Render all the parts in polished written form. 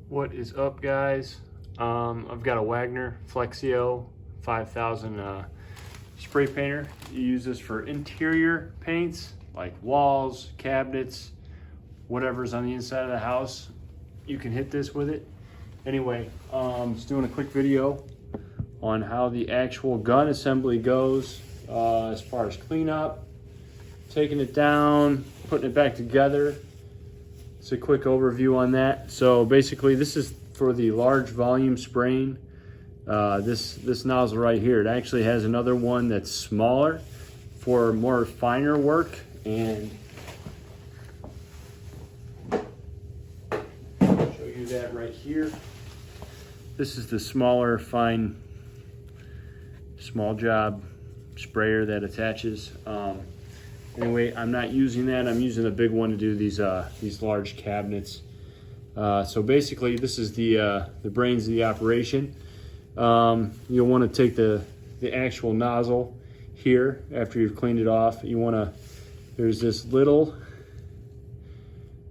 What is up, guys? I've got a Wagner Flexio 5000 spray painter. You use this for interior paints like walls, cabinets, whatever's on the inside of the house. You can hit this with it. Anyway, just doing a quick video on how the actual gun assembly goes as far as cleanup, taking it down, putting it back together. It's a quick overview on that. So basically, this is for the large volume spraying. This nozzle right here, it actually has another one that's smaller for more finer work. And I'll show you that right here. This is the smaller, fine, small job sprayer that attaches. Anyway, I'm not using that. I'm using a big one to do these large cabinets. So basically, this is the brains of the operation. You'll want to take the actual nozzle here after you've cleaned it off. You want to, there's this little,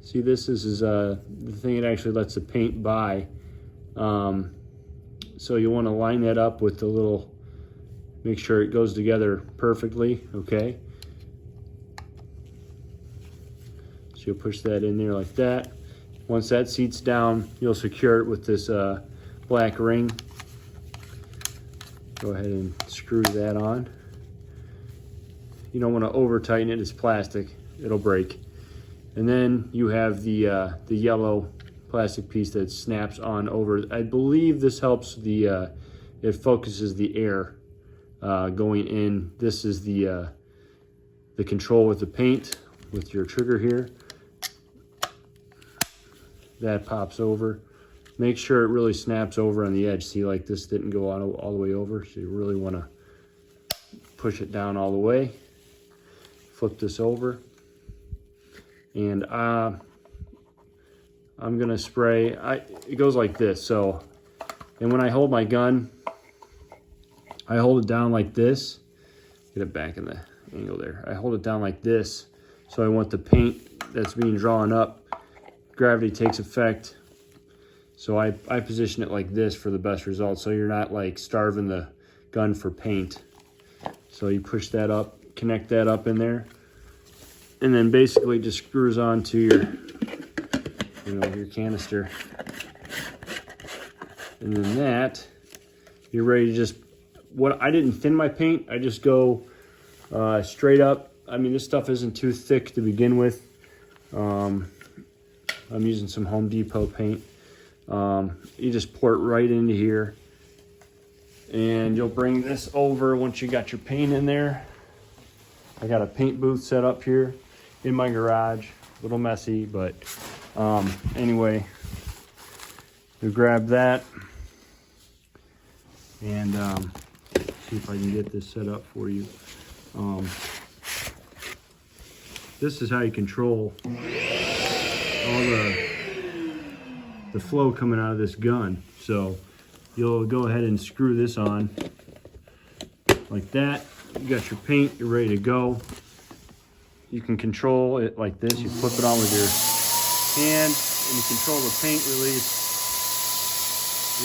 see this is the thing that actually lets the paint by. So you want to line that up with the little, make sure it goes together perfectly, okay? You'll push that in there like that. Once that seats down, you'll secure it with this black ring. Go ahead and screw that on. You don't want to over tighten it, it's plastic, it'll break. And then you have the yellow plastic piece that snaps on over. I believe this helps it focuses the air going in. This is the control with the paint with your trigger here. That pops over. Make sure it really snaps over on the edge. See, like this didn't go all the way over, so you really want to push it down all the way. Flip this over, and I'm gonna spray. It goes like this. So, and when I hold my gun, I hold it down like this. Get it back in the angle there. I hold it down like this, so I want the paint that's being drawn up. Gravity takes effect, so I position it like this for the best results, so you're not like starving the gun for paint. So you push that up, connect that up in there, and then basically just screws onto your canister. And then that, you're ready to just, I didn't thin my paint, I just go straight up. I mean, this stuff isn't too thick to begin with. I'm using some Home Depot paint. You just pour it right into here, and you'll bring this over once you got your paint in there. I got a paint booth set up here in my garage. A little messy, but anyway, you grab that and see if I can get this set up for you. This is how you control all the flow coming out of this gun. So you'll go ahead and screw this on like that. You got your paint, you're ready to go. You can control it like this. You flip it on with your hand and you control the paint release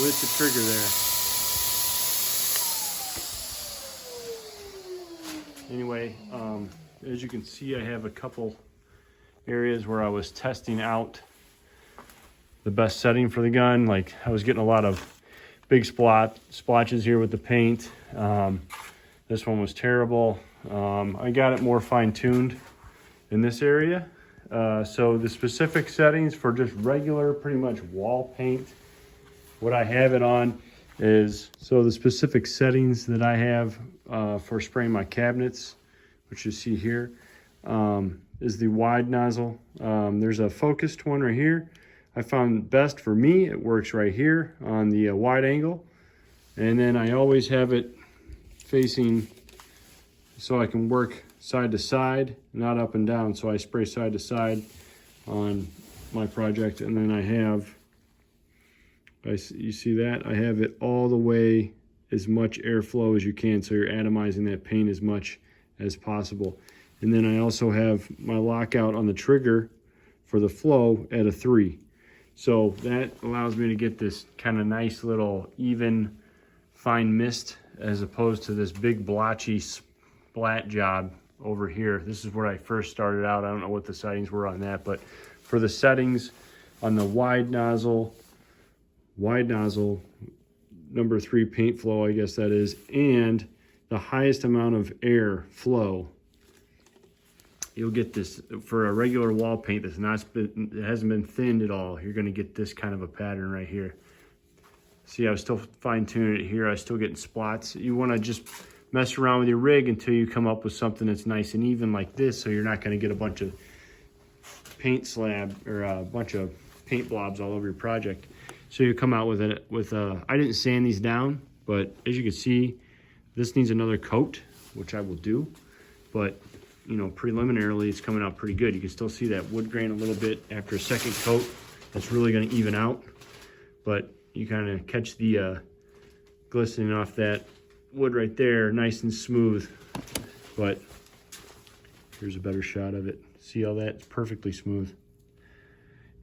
with the trigger there. Anyway, as you can see, I have a couple areas where I was testing out the best setting for the gun. Like I was getting a lot of big splotches here with the paint. This one was terrible. I got it more fine-tuned in this area. So the specific settings for just regular, pretty much wall paint, what I have it on is, so the specific settings that I have for spraying my cabinets, which you see here, is the wide nozzle. There's a focused one right here. I found best for me, it works right here on the wide angle. And then I always have it facing so I can work side to side, not up and down. So I spray side to side on my project. And then I have, you see that? I have it all the way, as much airflow as you can. So you're atomizing that paint as much as possible. And then I also have my lockout on the trigger for the flow at a 3. So that allows me to get this kind of nice little even fine mist as opposed to this big blotchy splat job over here. This is where I first started out. I don't know what the settings were on that, but for the settings on the wide nozzle, number 3 paint flow, I guess that is, and the highest amount of air flow, you'll get this for a regular wall paint that's not been, it hasn't been thinned at all. You're going to get this kind of a pattern right here. See, I was still fine-tuning it here. I was still getting splots. You want to just mess around with your rig until you come up with something that's nice and even like this, so you're not going to get a bunch of paint slab or a bunch of paint blobs all over your project. So you come out with it with I didn't sand these down, but as you can see, this needs another coat, which I will do. But you know, preliminarily, it's coming out pretty good. You can still see that wood grain a little bit after a second coat. That's really going to even out, but you kind of catch the glistening off that wood right there, nice and smooth. But here's a better shot of it. See how that's perfectly smooth.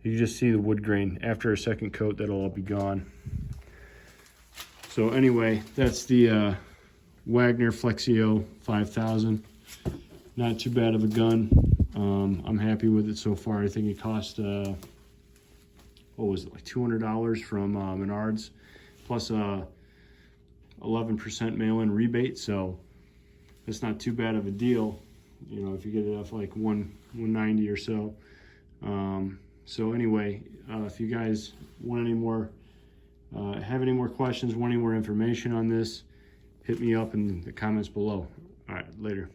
You just see the wood grain. After a second coat, that'll all be gone. So anyway, that's the Wagner Flexio 5000. Not too bad of a gun. I'm happy with it so far. I think it cost, what was it, like $200 from Menards, plus a 11% mail-in rebate. So it's not too bad of a deal, you know, if you get it off like 190 or so. So anyway, if you guys want any more, have any more questions, want any more information on this, hit me up in the comments below. All right, later.